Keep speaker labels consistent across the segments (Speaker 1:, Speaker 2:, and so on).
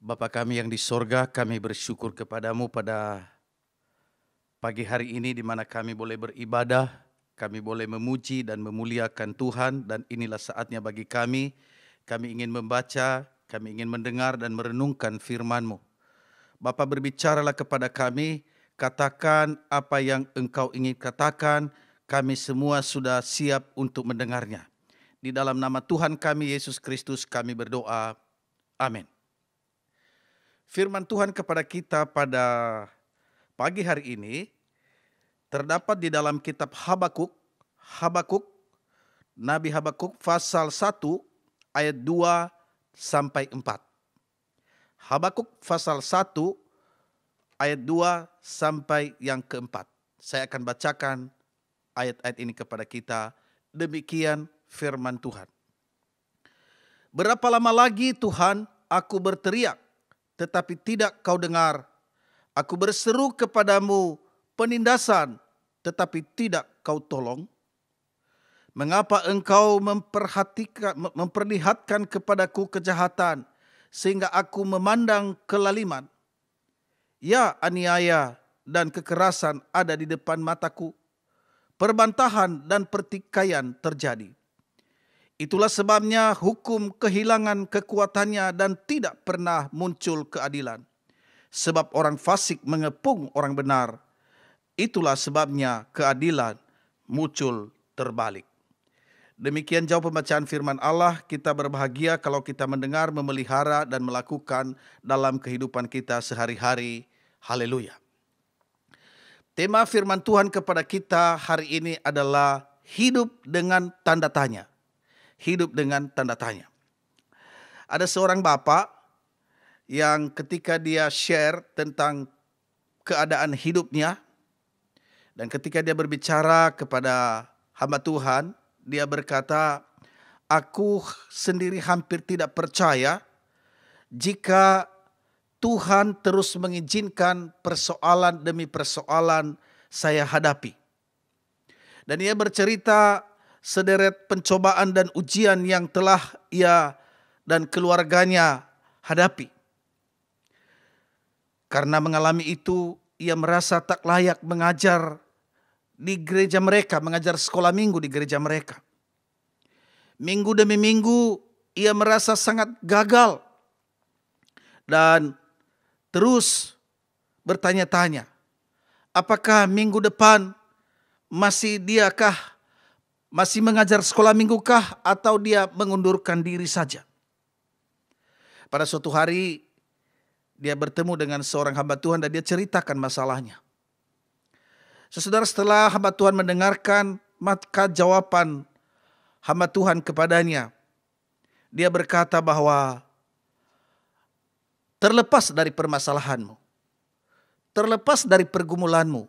Speaker 1: Bapa kami yang di sorga, kami bersyukur kepadamu pada pagi hari ini di mana kami boleh beribadah, kami boleh memuji dan memuliakan Tuhan, dan inilah saatnya bagi kami ingin membaca, kami ingin mendengar dan merenungkan firman-Mu. Bapa, berbicaralah kepada kami, katakan apa yang Engkau ingin katakan, kami semua sudah siap untuk mendengarnya. Di dalam nama Tuhan kami Yesus Kristus kami berdoa, amin. Firman Tuhan kepada kita pada pagi hari ini terdapat di dalam kitab Habakuk, Nabi Habakuk pasal 1 ayat 2 sampai 4. Habakuk pasal 1 ayat 2 sampai yang keempat. Saya akan bacakan ayat-ayat ini kepada kita. Demikian firman Tuhan. Berapa lama lagi Tuhan aku berteriak, tetapi tidak kau dengar. Aku berseru kepadamu penindasan, tetapi tidak kau tolong. Mengapa engkau memperlihatkan kepadaku kejahatan, sehingga aku memandang kelaliman? Ya, aniaya dan kekerasan ada di depan mataku. Perbantahan dan pertikaian terjadi. Itulah sebabnya hukum kehilangan kekuatannya dan tidak pernah muncul keadilan. Sebab orang fasik mengepung orang benar. Itulah sebabnya keadilan muncul terbalik. Demikian jauh pembacaan firman Allah. Kita berbahagia kalau kita mendengar, memelihara, dan melakukan dalam kehidupan kita sehari-hari. Haleluya. Tema firman Tuhan kepada kita hari ini adalah hidup dengan tanda tanya. Hidup dengan tanda tanya. Ada seorang bapak yang ketika dia share tentang keadaan hidupnya, dan ketika dia berbicara kepada hamba Tuhan, dia berkata, aku sendiri hampir tidak percaya jika Tuhan terus mengizinkan persoalan demi persoalan saya hadapi. Dan ia bercerita sederet pencobaan dan ujian yang telah ia dan keluarganya hadapi. Karena mengalami itu, ia merasa tak layak mengajar di gereja mereka, mengajar sekolah minggu di gereja mereka. Minggu demi minggu, ia merasa sangat gagal dan terus bertanya-tanya, apakah minggu depan masih mengajar sekolah minggu kah, atau dia mengundurkan diri saja? Pada suatu hari dia bertemu dengan seorang hamba Tuhan dan dia ceritakan masalahnya. Saudara, setelah hamba Tuhan mendengarkan, maka jawaban hamba Tuhan kepadanya, dia berkata bahwa terlepas dari permasalahanmu, terlepas dari pergumulanmu,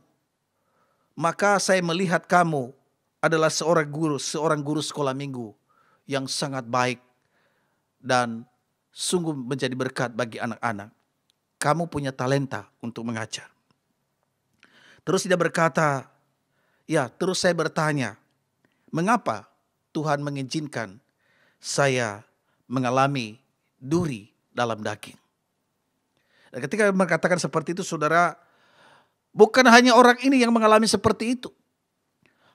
Speaker 1: maka saya melihat kamu adalah seorang guru sekolah minggu yang sangat baik dan sungguh menjadi berkat bagi anak-anak. Kamu punya talenta untuk mengajar. Terus dia berkata, terus saya bertanya, mengapa Tuhan mengizinkan saya mengalami duri dalam daging? Dan ketika mengatakan seperti itu, saudara, bukan hanya orang ini yang mengalami seperti itu.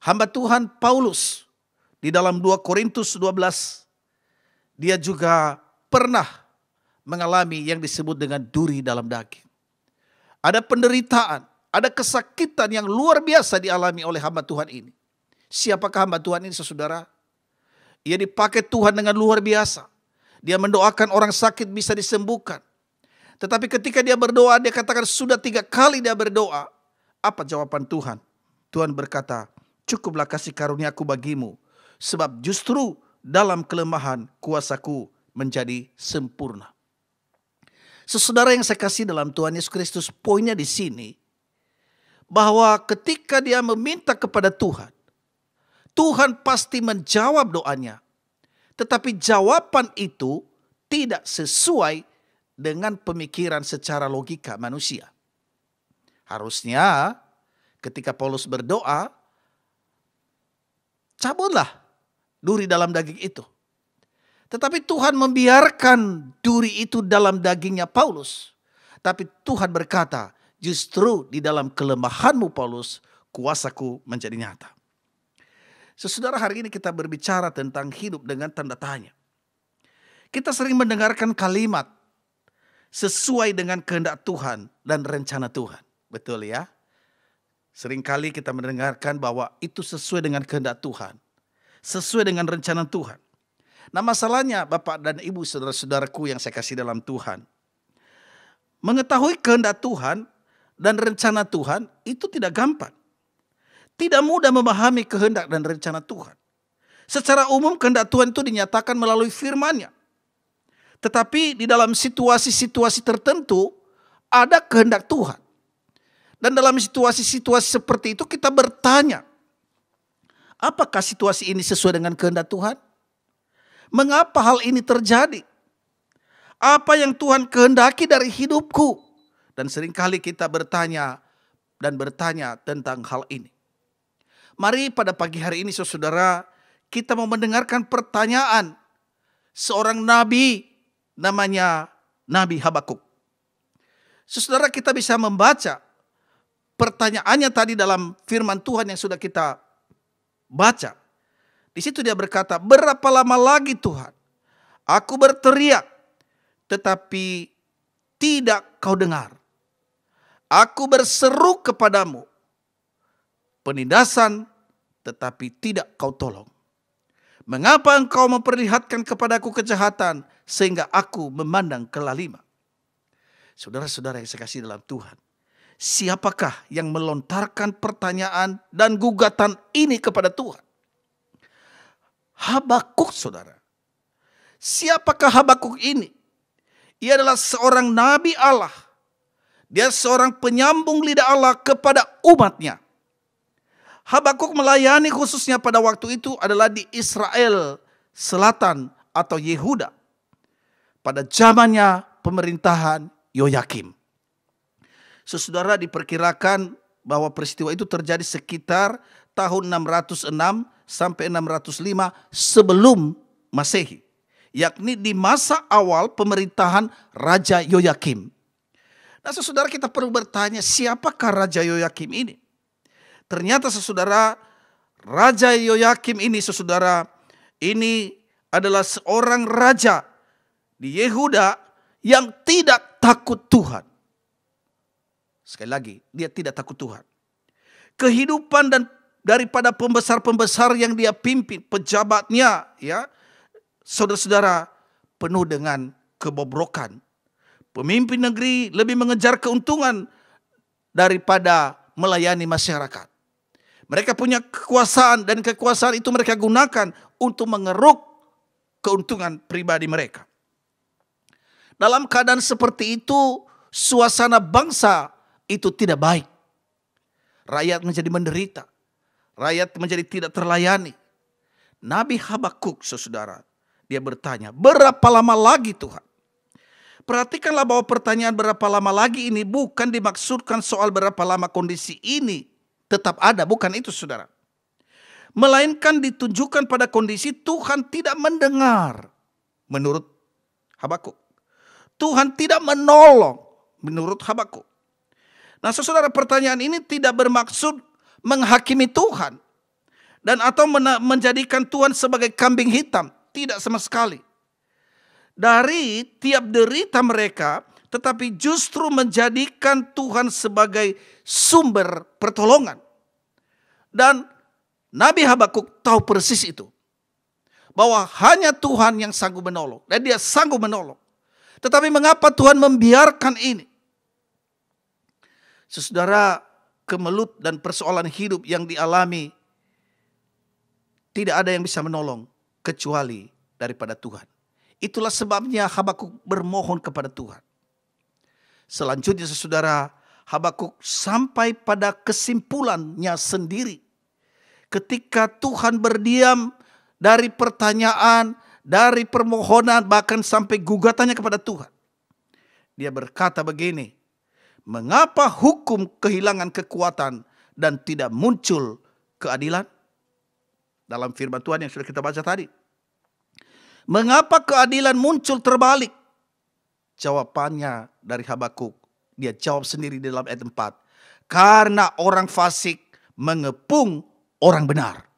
Speaker 1: Hamba Tuhan Paulus di dalam 2 Korintus 12, dia juga pernah mengalami yang disebut dengan duri dalam daging. Ada penderitaan, ada kesakitan yang luar biasa dialami oleh hamba Tuhan ini. Siapakah hamba Tuhan ini, saudara? Ia dipakai Tuhan dengan luar biasa. Dia mendoakan orang sakit bisa disembuhkan. Tetapi ketika dia berdoa, dia katakan sudah 3 kali dia berdoa. Apa jawaban Tuhan? Tuhan berkata, cukuplah kasih karuniaku bagimu, sebab justru dalam kelemahan kuasaku menjadi sempurna. Saudara yang saya kasih dalam Tuhan Yesus Kristus, poinnya di sini, bahwa ketika dia meminta kepada Tuhan, Tuhan pasti menjawab doanya. Tetapi jawaban itu tidak sesuai dengan pemikiran secara logika manusia. Harusnya ketika Paulus berdoa, cabutlah duri dalam daging itu. Tetapi Tuhan membiarkan duri itu dalam dagingnya Paulus. Tapi Tuhan berkata, justru di dalam kelemahanmu Paulus, kuasaku menjadi nyata. Saudara, hari ini kita berbicara tentang hidup dengan tanda tanya. Kita sering mendengarkan kalimat sesuai dengan kehendak Tuhan dan rencana Tuhan. Betul ya? Seringkali kita mendengarkan bahwa itu sesuai dengan kehendak Tuhan. Sesuai dengan rencana Tuhan. Nah, masalahnya Bapak dan Ibu saudara-saudaraku yang saya kasih dalam Tuhan. Mengetahui kehendak Tuhan dan rencana Tuhan itu tidak gampang. Tidak mudah memahami kehendak dan rencana Tuhan. Secara umum kehendak Tuhan itu dinyatakan melalui firman-Nya. Tetapi di dalam situasi-situasi tertentu ada kehendak Tuhan. Dan dalam situasi-situasi seperti itu kita bertanya, apakah situasi ini sesuai dengan kehendak Tuhan? Mengapa hal ini terjadi? Apa yang Tuhan kehendaki dari hidupku? Dan seringkali kita bertanya tentang hal ini. Mari pada pagi hari ini saudara, kita mau mendengarkan pertanyaan seorang nabi namanya Nabi Habakuk. Saudara, kita bisa membaca pertanyaannya tadi dalam firman Tuhan yang sudah kita baca. Di situ dia berkata, berapa lama lagi Tuhan? Aku berteriak, tetapi tidak kau dengar. Aku berseru kepadamu, penindasan, tetapi tidak kau tolong. Mengapa engkau memperlihatkan kepadaku kejahatan, sehingga aku memandang kelalaian? Saudara-saudara yang saya kasih dalam Tuhan, siapakah yang melontarkan pertanyaan dan gugatan ini kepada Tuhan? Habakuk, saudara. Siapakah Habakuk ini? Ia adalah seorang nabi Allah. Dia seorang penyambung lidah Allah kepada umatnya. Habakuk melayani khususnya pada waktu itu adalah di Israel Selatan atau Yehuda. Pada zamannya pemerintahan Yoyakim. Saudara, diperkirakan bahwa peristiwa itu terjadi sekitar tahun 606 sampai 605 sebelum Masehi, yakni di masa awal pemerintahan Raja Yoyakim. Nah, saudara, kita perlu bertanya, siapakah Raja Yoyakim ini? Ternyata saudara, Raja Yoyakim ini saudara, ini adalah seorang raja di Yehuda yang tidak takut Tuhan. Sekali lagi, dia tidak takut Tuhan. Kehidupan dan daripada pembesar-pembesar yang dia pimpin, pejabatnya, ya, saudara-saudara, penuh dengan kebobrokan. Pemimpin negeri lebih mengejar keuntungan daripada melayani masyarakat. Mereka punya kekuasaan dan kekuasaan itu mereka gunakan untuk mengeruk keuntungan pribadi mereka. Dalam keadaan seperti itu, suasana bangsa itu tidak baik. Rakyat menjadi menderita. Rakyat menjadi tidak terlayani. Nabi Habakuk, saudara, dia bertanya, berapa lama lagi Tuhan? Perhatikanlah bahwa pertanyaan berapa lama lagi ini bukan dimaksudkan soal berapa lama kondisi ini tetap ada, bukan itu saudara. Melainkan ditunjukkan pada kondisi Tuhan tidak mendengar menurut Habakuk. Tuhan tidak menolong menurut Habakuk. Nah, saudara, pertanyaan ini tidak bermaksud menghakimi Tuhan dan atau menjadikan Tuhan sebagai kambing hitam, tidak sama sekali. Dari tiap derita mereka, tetapi justru menjadikan Tuhan sebagai sumber pertolongan. Dan Nabi Habakuk tahu persis itu. Bahwa hanya Tuhan yang sanggup menolong. Dan dia sanggup menolong. Tetapi mengapa Tuhan membiarkan ini? Saudara, kemelut dan persoalan hidup yang dialami, tidak ada yang bisa menolong kecuali daripada Tuhan. Itulah sebabnya Habakuk bermohon kepada Tuhan. Selanjutnya saudara, Habakuk sampai pada kesimpulannya sendiri. Ketika Tuhan berdiam dari pertanyaan, dari permohonan, bahkan sampai gugatannya kepada Tuhan. Dia berkata begini, mengapa hukum kehilangan kekuatan dan tidak muncul keadilan? Dalam firman Tuhan yang sudah kita baca tadi. Mengapa keadilan muncul terbalik? Jawabannya dari Habakuk, dia jawab sendiri di dalam ayat 4. Karena orang fasik mengepung orang benar.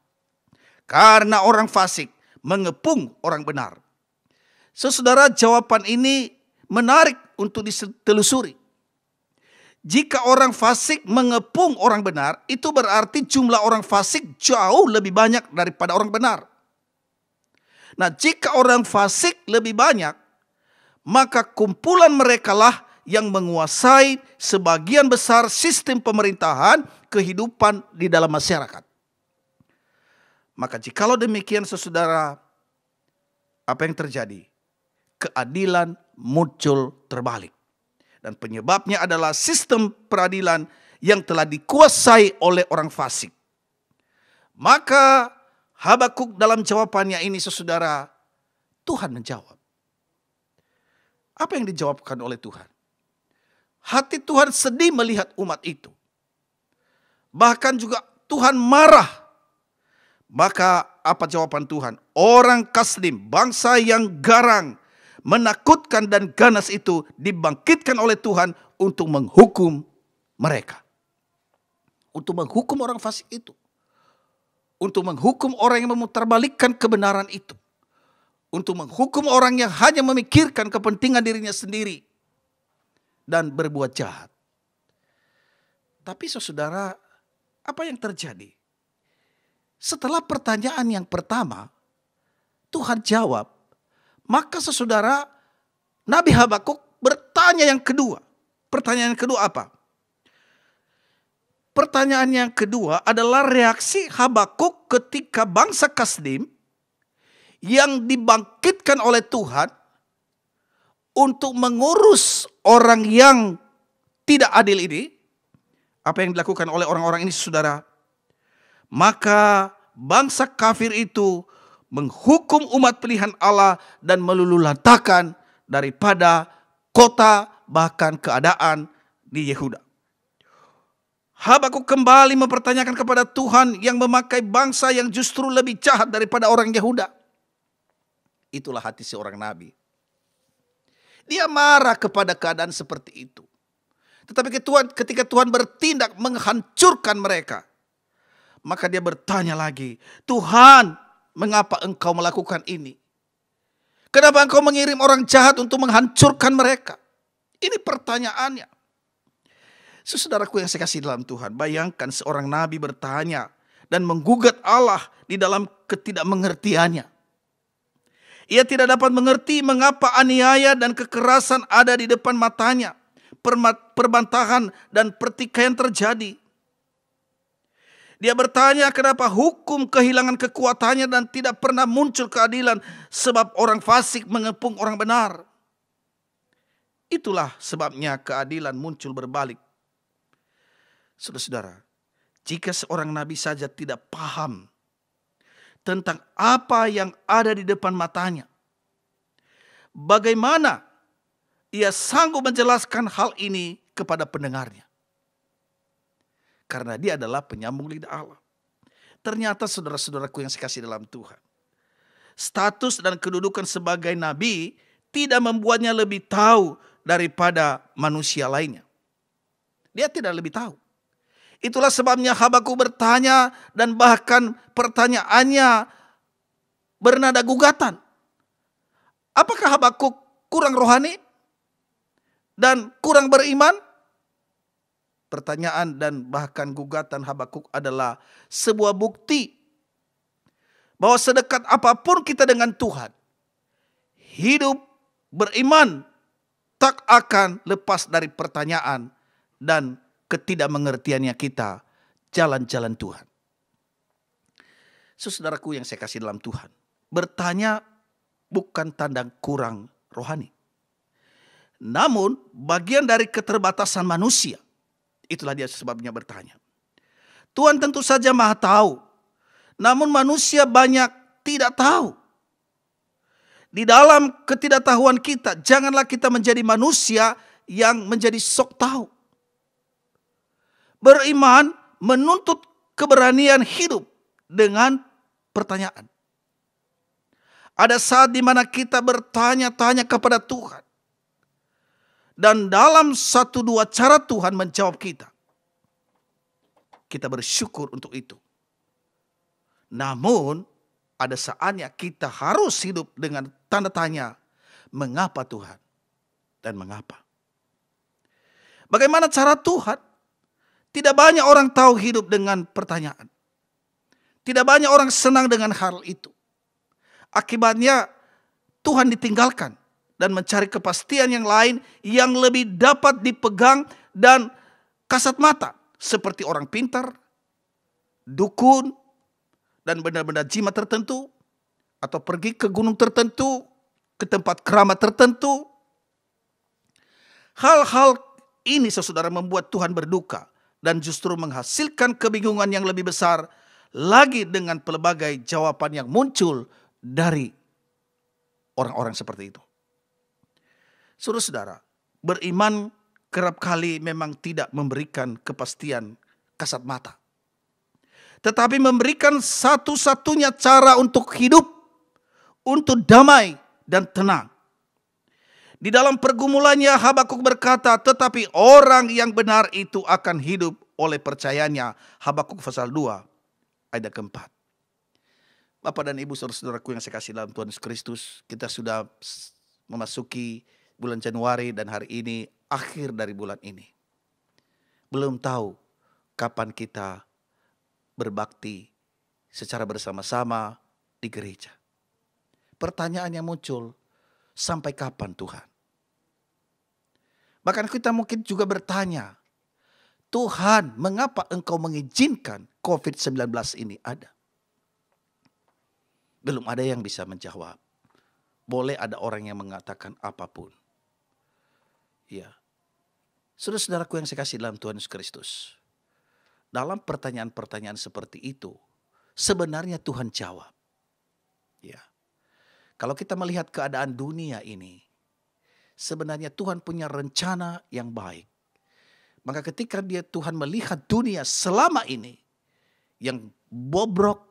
Speaker 1: Karena orang fasik mengepung orang benar. Saudara, jawaban ini menarik untuk ditelusuri. Jika orang fasik mengepung orang benar, itu berarti jumlah orang fasik jauh lebih banyak daripada orang benar. Nah, jika orang fasik lebih banyak, maka kumpulan mereka lah yang menguasai sebagian besar sistem pemerintahan kehidupan di dalam masyarakat. Maka jikalau demikian, saudara, apa yang terjadi? Keadilan muncul terbalik. Dan penyebabnya adalah sistem peradilan yang telah dikuasai oleh orang fasik. Maka Habakuk dalam jawabannya ini, saudara, Tuhan menjawab. Apa yang dijawabkan oleh Tuhan? Hati Tuhan sedih melihat umat itu. Bahkan juga Tuhan marah. Maka apa jawaban Tuhan? Orang Kasdim, bangsa yang garang, menakutkan dan ganas itu dibangkitkan oleh Tuhan untuk menghukum mereka. Untuk menghukum orang fasik itu. Untuk menghukum orang yang memutarbalikkan kebenaran itu. Untuk menghukum orang yang hanya memikirkan kepentingan dirinya sendiri dan berbuat jahat. Tapi saudara, apa yang terjadi? Setelah pertanyaan yang pertama, Tuhan jawab. Maka saudara, Nabi Habakuk bertanya yang kedua. Pertanyaan yang kedua apa? Pertanyaan yang kedua adalah reaksi Habakuk ketika bangsa Kasdim yang dibangkitkan oleh Tuhan untuk mengurus orang yang tidak adil ini. Apa yang dilakukan oleh orang-orang ini, saudara? Maka bangsa kafir itu menghukum umat pilihan Allah dan meluluhlantakkan daripada kota bahkan keadaan di Yehuda. Habakuk kembali mempertanyakan kepada Tuhan yang memakai bangsa yang justru lebih jahat daripada orang Yehuda. Itulah hati seorang nabi. Dia marah kepada keadaan seperti itu. Tetapi ketika Tuhan bertindak menghancurkan mereka, maka dia bertanya lagi, Tuhan, mengapa engkau melakukan ini? Kenapa engkau mengirim orang jahat untuk menghancurkan mereka? Ini pertanyaannya. Saudaraku yang saya kasih dalam Tuhan, bayangkan seorang nabi bertanya dan menggugat Allah di dalam ketidakmengertiannya. Ia tidak dapat mengerti mengapa aniaya dan kekerasan ada di depan matanya. Perbantahan dan pertikaian terjadi. Dia bertanya kenapa hukum kehilangan kekuatannya dan tidak pernah muncul keadilan sebab orang fasik mengepung orang benar. Itulah sebabnya keadilan muncul berbalik. Saudara-saudara, jika seorang nabi saja tidak paham tentang apa yang ada di depan matanya, bagaimana ia sanggup menjelaskan hal ini kepada pendengarnya? Karena dia adalah penyambung lidah Allah. Ternyata saudara-saudaraku yang saya kasih dalam Tuhan, status dan kedudukan sebagai nabi tidak membuatnya lebih tahu daripada manusia lainnya. Dia tidak lebih tahu. Itulah sebabnya Habakuk bertanya dan bahkan pertanyaannya bernada gugatan. Apakah Habakuk kurang rohani dan kurang beriman? Pertanyaan dan bahkan gugatan Habakuk adalah sebuah bukti bahwa sedekat apapun kita dengan Tuhan, hidup beriman tak akan lepas dari pertanyaan dan ketidakmengertiannya kita jalan-jalan Tuhan. Saudaraku yang saya kasih dalam Tuhan, bertanya bukan tanda kurang rohani. Namun bagian dari keterbatasan manusia. Itulah dia sebabnya bertanya. Tuhan tentu saja maha tahu. Namun manusia banyak tidak tahu. Di dalam ketidaktahuan kita, janganlah kita menjadi manusia yang menjadi sok tahu. Beriman menuntut keberanian hidup dengan pertanyaan. Ada saat di mana kita bertanya-tanya kepada Tuhan. Dan dalam satu dua cara Tuhan menjawab kita. Kita bersyukur untuk itu. Namun ada saatnya kita harus hidup dengan tanda tanya. Mengapa Tuhan? Dan mengapa? Bagaimana cara Tuhan? Tidak banyak orang tahu hidup dengan pertanyaan. Tidak banyak orang senang dengan hal itu. Akibatnya Tuhan ditinggalkan dan mencari kepastian yang lain yang lebih dapat dipegang dan kasat mata. Seperti orang pintar, dukun, dan benda-benda jimat tertentu. Atau pergi ke gunung tertentu, ke tempat keramat tertentu. Hal-hal ini saudara membuat Tuhan berduka. Dan justru menghasilkan kebingungan yang lebih besar lagi dengan pelbagai jawaban yang muncul dari orang-orang seperti itu. Saudara-saudara, beriman kerap kali memang tidak memberikan kepastian kasat mata. Tetapi memberikan satu-satunya cara untuk hidup, untuk damai dan tenang. Di dalam pergumulannya Habakuk berkata, tetapi orang yang benar itu akan hidup oleh percayanya. Habakuk pasal 2 ayat keempat. Bapak dan Ibu saudara-saudaraku yang saya kasih dalam Tuhan Yesus Kristus, kita sudah memasuki bulan Januari dan hari ini akhir dari bulan ini. Belum tahu kapan kita berbakti secara bersama-sama di gereja. Pertanyaan yang muncul, sampai kapan Tuhan? Bahkan kita mungkin juga bertanya, Tuhan, mengapa Engkau mengizinkan COVID-19 ini ada? Belum ada yang bisa menjawab. Boleh ada orang yang mengatakan apapun. Ya, saudara-saudaraku yang saya kasih dalam Tuhan Yesus Kristus. Dalam pertanyaan-pertanyaan seperti itu, sebenarnya Tuhan jawab. Ya, kalau kita melihat keadaan dunia ini, sebenarnya Tuhan punya rencana yang baik. Maka ketika Tuhan melihat dunia selama ini yang bobrok,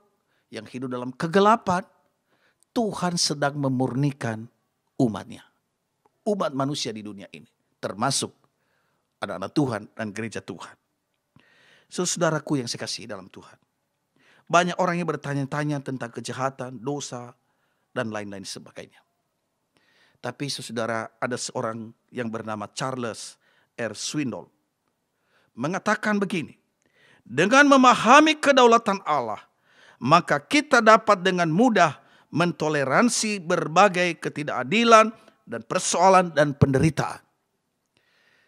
Speaker 1: yang hidup dalam kegelapan, Tuhan sedang memurnikan umatnya. Umat manusia di dunia ini, termasuk anak-anak Tuhan dan gereja Tuhan. Saudaraku yang saya kasih dalam Tuhan. Banyak orang yang bertanya-tanya tentang kejahatan, dosa, dan lain-lain sebagainya. Tapi saudara, ada seorang yang bernama Charles R. Swindoll mengatakan begini, dengan memahami kedaulatan Allah, maka kita dapat dengan mudah mentoleransi berbagai ketidakadilan dan persoalan dan penderitaan.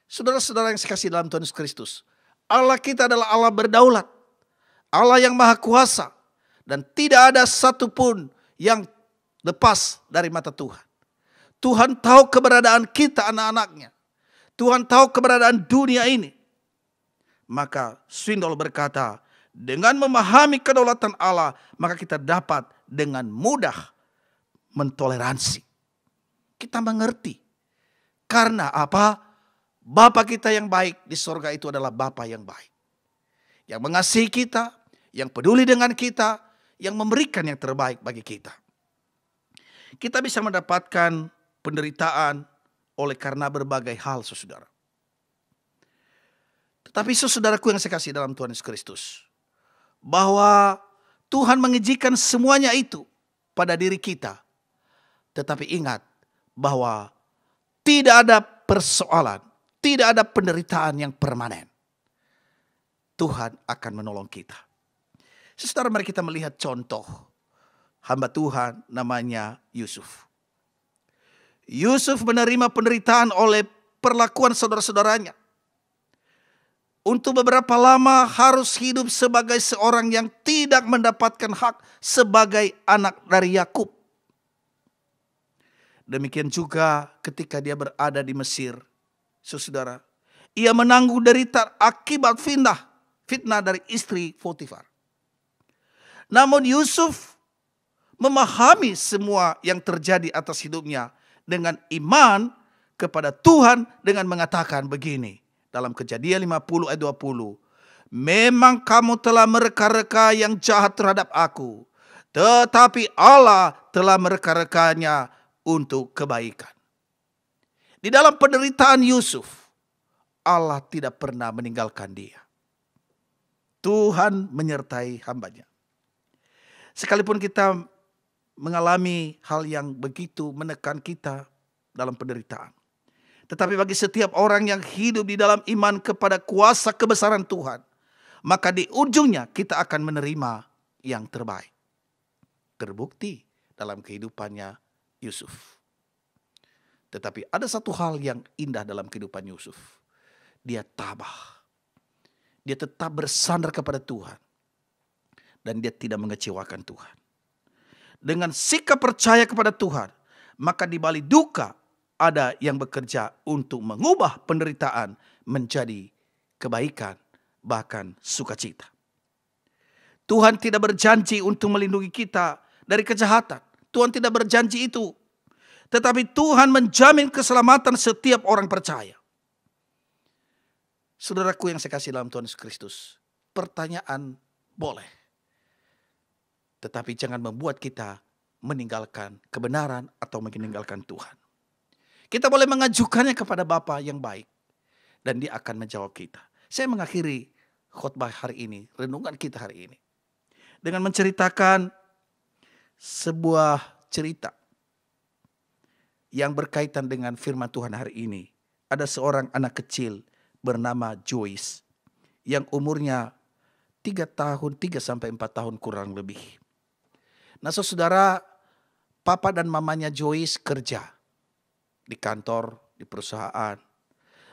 Speaker 1: Saudara-saudara yang saya kasih dalam Tuhan Yesus Kristus, Allah kita adalah Allah berdaulat, Allah yang maha kuasa, dan tidak ada satupun yang lepas dari mata Tuhan. Tuhan tahu keberadaan kita anak-anaknya. Tuhan tahu keberadaan dunia ini. Maka Swindoll berkata, dengan memahami kedaulatan Allah, maka kita dapat dengan mudah mentoleransi. Kita mengerti. Karena apa? Bapa kita yang baik di sorga itu adalah Bapa yang baik. Yang mengasihi kita, yang peduli dengan kita, yang memberikan yang terbaik bagi kita. Kita bisa mendapatkan penderitaan oleh karena berbagai hal, saudara. Tetapi saudaraku yang saya kasih dalam Tuhan Yesus Kristus, bahwa Tuhan mengizinkan semuanya itu pada diri kita. Tetapi ingat bahwa tidak ada persoalan, tidak ada penderitaan yang permanen. Tuhan akan menolong kita. Saudara, mari kita melihat contoh hamba Tuhan namanya Yusuf. Yusuf menerima penderitaan oleh perlakuan saudara-saudaranya. Untuk beberapa lama harus hidup sebagai seorang yang tidak mendapatkan hak sebagai anak dari Yakub. Demikian juga ketika dia berada di Mesir, saudara, ia menanggung derita akibat fitnah dari istri Potifar. Namun Yusuf memahami semua yang terjadi atas hidupnya dengan iman kepada Tuhan dengan mengatakan begini dalam Kejadian 50 ayat 20. Memang kamu telah mereka-reka yang jahat terhadap aku, tetapi Allah telah mereka-rekanya untuk kebaikan. Di dalam penderitaan Yusuf, Allah tidak pernah meninggalkan dia. Tuhan menyertai hambanya. Sekalipun kita mengalami hal yang begitu menekan kita dalam penderitaan. Tetapi bagi setiap orang yang hidup di dalam iman kepada kuasa kebesaran Tuhan, maka di ujungnya kita akan menerima yang terbaik. Terbukti dalam kehidupannya Yusuf. Tetapi ada satu hal yang indah dalam kehidupan Yusuf. Dia tabah. Dia tetap bersandar kepada Tuhan. Dan dia tidak mengecewakan Tuhan. Dengan sikap percaya kepada Tuhan, maka di balik duka ada yang bekerja untuk mengubah penderitaan menjadi kebaikan, bahkan sukacita. Tuhan tidak berjanji untuk melindungi kita dari kejahatan. Tuhan tidak berjanji itu. Tetapi Tuhan menjamin keselamatan setiap orang percaya. Saudaraku yang saya kasih dalam Tuhan Yesus Kristus, pertanyaan boleh. Tetapi jangan membuat kita meninggalkan kebenaran atau meninggalkan Tuhan. Kita boleh mengajukannya kepada Bapa yang baik. Dan dia akan menjawab kita. Saya mengakhiri khotbah hari ini, renungan kita hari ini, dengan menceritakan sebuah cerita yang berkaitan dengan firman Tuhan hari ini. Ada seorang anak kecil bernama Joyce yang umurnya 3 sampai 4 tahun kurang lebih. Nah, saudara, papa dan mamanya Joyce kerja di kantor, di perusahaan.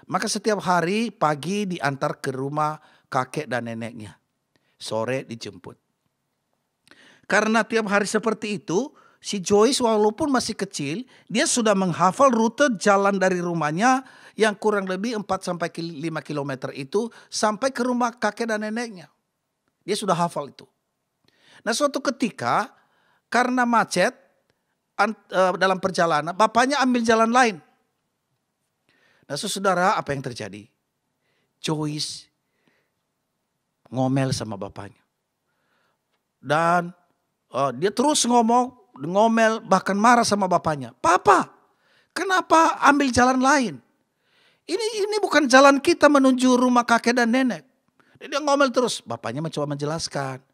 Speaker 1: Maka setiap hari pagi diantar ke rumah kakek dan neneknya. Sore dijemput. Karena tiap hari seperti itu, si Joyce walaupun masih kecil, dia sudah menghafal rute jalan dari rumahnya yang kurang lebih 4 sampai 5 kilometer itu sampai ke rumah kakek dan neneknya. Dia sudah hafal itu. Nah, suatu ketika karena macet dalam perjalanan, bapaknya ambil jalan lain. Nah, saudara, apa yang terjadi? Joyce ngomel sama bapaknya. Dan dia terus ngomel, bahkan marah sama bapaknya. Papa, kenapa ambil jalan lain? Ini bukan jalan kita menuju rumah kakek dan nenek. Dia ngomel terus. Bapaknya mencoba menjelaskan.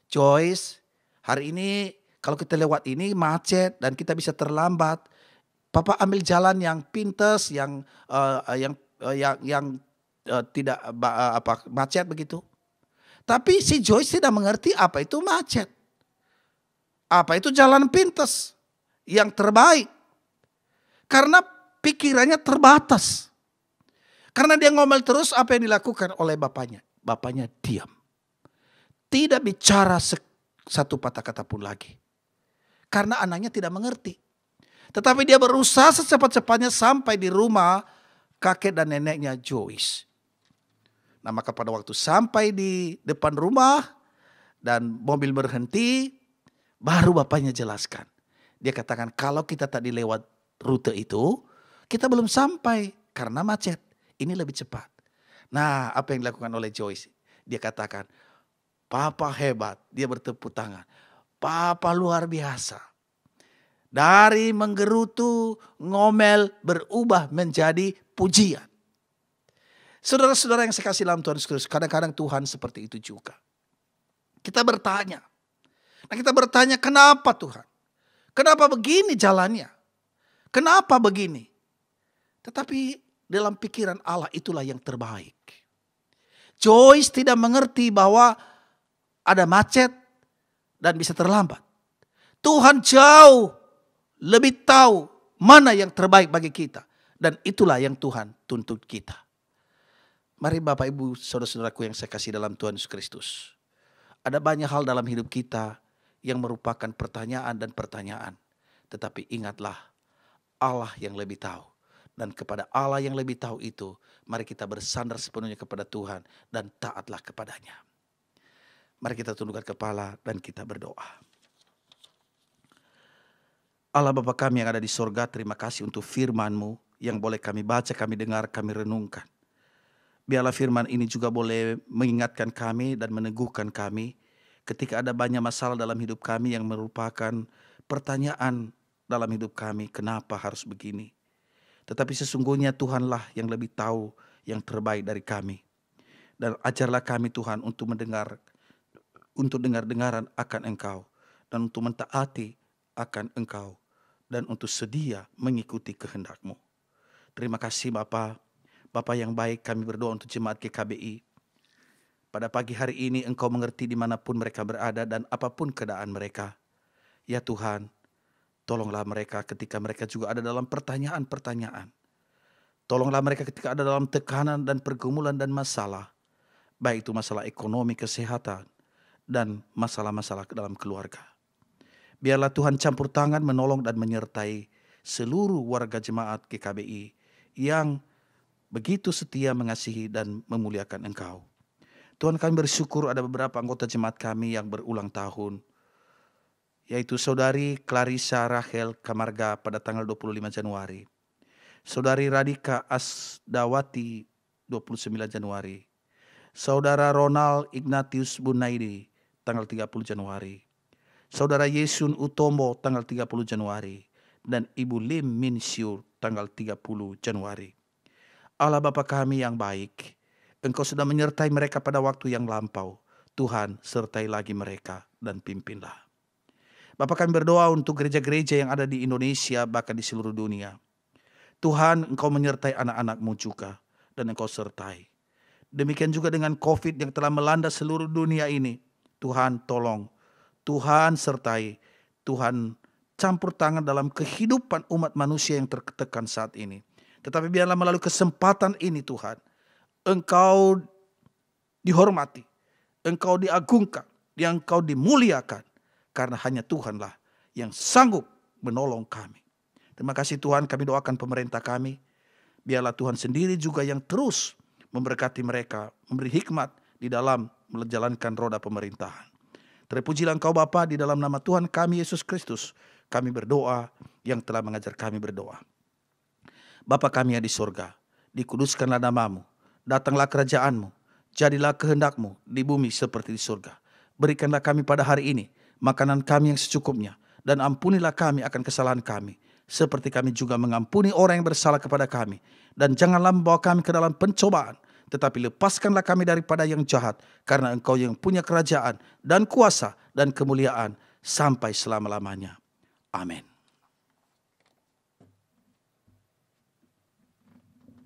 Speaker 1: Joyce, hari ini kalau kita lewat ini macet dan kita bisa terlambat. Papa ambil jalan yang pintas, yang tidak macet begitu. Tapi si Joyce tidak mengerti apa itu macet. Apa itu jalan pintas yang terbaik. Karena pikirannya terbatas. Karena dia ngomel terus, apa yang dilakukan oleh bapaknya? Bapaknya diam. Tidak bicara satu patah kata pun lagi. Karena anaknya tidak mengerti. Tetapi dia berusaha secepat-cepatnya sampai di rumah kakek dan neneknya Joyce. Nah, maka pada waktu sampai di depan rumah dan mobil berhenti, baru bapaknya jelaskan. Dia katakan kalau kita tadi lewat rute itu, kita belum sampai karena macet. Ini lebih cepat. Nah, apa yang dilakukan oleh Joyce? Dia katakan, Papa hebat. Dia bertepuk tangan. Papa luar biasa. Dari menggerutu, ngomel, berubah menjadi pujian. Saudara-saudara yang saya kasih dalam Tuhan Yesus, kadang-kadang Tuhan seperti itu juga. Kita bertanya. Nah, kita bertanya, kenapa Tuhan? Kenapa begini jalannya? Kenapa begini? Tetapi dalam pikiran Allah itulah yang terbaik. Joyce tidak mengerti bahwa ada macet dan bisa terlambat. Tuhan jauh lebih tahu mana yang terbaik bagi kita. Dan itulah yang Tuhan tuntut kita. Mari Bapak Ibu saudara-saudaraku yang saya kasih dalam Tuhan Yesus Kristus. Ada banyak hal dalam hidup kita yang merupakan pertanyaan dan pertanyaan. Tetapi ingatlah Allah yang lebih tahu. Dan kepada Allah yang lebih tahu itu, mari kita bersandar sepenuhnya kepada Tuhan dan taatlah kepadanya. Mari kita tundukkan kepala dan kita berdoa. Allah Bapa kami yang ada di sorga, terima kasih untuk firman-Mu yang boleh kami baca, kami dengar, kami renungkan. Biarlah firman ini juga boleh mengingatkan kami dan meneguhkan kami ketika ada banyak masalah dalam hidup kami yang merupakan pertanyaan dalam hidup kami, kenapa harus begini? Tetapi sesungguhnya Tuhanlah yang lebih tahu yang terbaik dari kami. Dan ajarlah kami Tuhan untuk dengar-dengaran akan Engkau, dan untuk mentaati akan Engkau, dan untuk sedia mengikuti kehendak-Mu. Terima kasih Bapa. Bapa yang baik, kami berdoa untuk jemaat GKBI. Pada pagi hari ini Engkau mengerti dimanapun mereka berada dan apapun keadaan mereka. Ya Tuhan, tolonglah mereka ketika mereka juga ada dalam pertanyaan-pertanyaan. Tolonglah mereka ketika ada dalam tekanan dan pergumulan dan masalah. Baik itu masalah ekonomi, kesehatan, dan masalah-masalah dalam keluarga. Biarlah Tuhan campur tangan menolong dan menyertai seluruh warga jemaat GKBI yang begitu setia mengasihi dan memuliakan Engkau. Tuhan, kami bersyukur ada beberapa anggota jemaat kami yang berulang tahun, yaitu Saudari Clarissa Rachel Kamarga pada tanggal 25 Januari. Saudari Radika Asdawati 29 Januari. Saudara Ronald Ignatius Bunaidi tanggal 30 Januari. Saudara Yesun Utomo tanggal 30 Januari. Dan Ibu Lim Min Siu tanggal 30 Januari. Allah Bapa kami yang baik, Engkau sudah menyertai mereka pada waktu yang lampau. Tuhan, sertai lagi mereka dan pimpinlah. Bapa, kami berdoa untuk gereja-gereja yang ada di Indonesia, bahkan di seluruh dunia. Tuhan, Engkau menyertai anak-anak-Mu juga, dan Engkau sertai. Demikian juga dengan COVID yang telah melanda seluruh dunia ini. Tuhan tolong, Tuhan sertai, Tuhan campur tangan dalam kehidupan umat manusia yang tertekan saat ini. Tetapi biarlah melalui kesempatan ini Tuhan, Engkau dihormati, Engkau diagungkan, Engkau dimuliakan. Karena hanya Tuhanlah yang sanggup menolong kami. Terima kasih Tuhan, kami doakan pemerintah kami. Biarlah Tuhan sendiri juga yang terus memberkati mereka, memberi hikmat di dalam menjalankan roda pemerintahan. Terpujilah Engkau Bapa, di dalam nama Tuhan kami Yesus Kristus, kami berdoa yang telah mengajar kami berdoa. Bapa kami yang di surga, dikuduskanlah nama-Mu, datanglah kerajaan-Mu, jadilah kehendak-Mu di bumi seperti di surga. Berikanlah kami pada hari ini makanan kami yang secukupnya, dan ampunilah kami akan kesalahan kami, seperti kami juga mengampuni orang yang bersalah kepada kami. Dan janganlah membawa kami ke dalam pencobaan, tetapi lepaskanlah kami daripada yang jahat, karena Engkau yang punya kerajaan dan kuasa dan kemuliaan sampai selama-lamanya. Amin.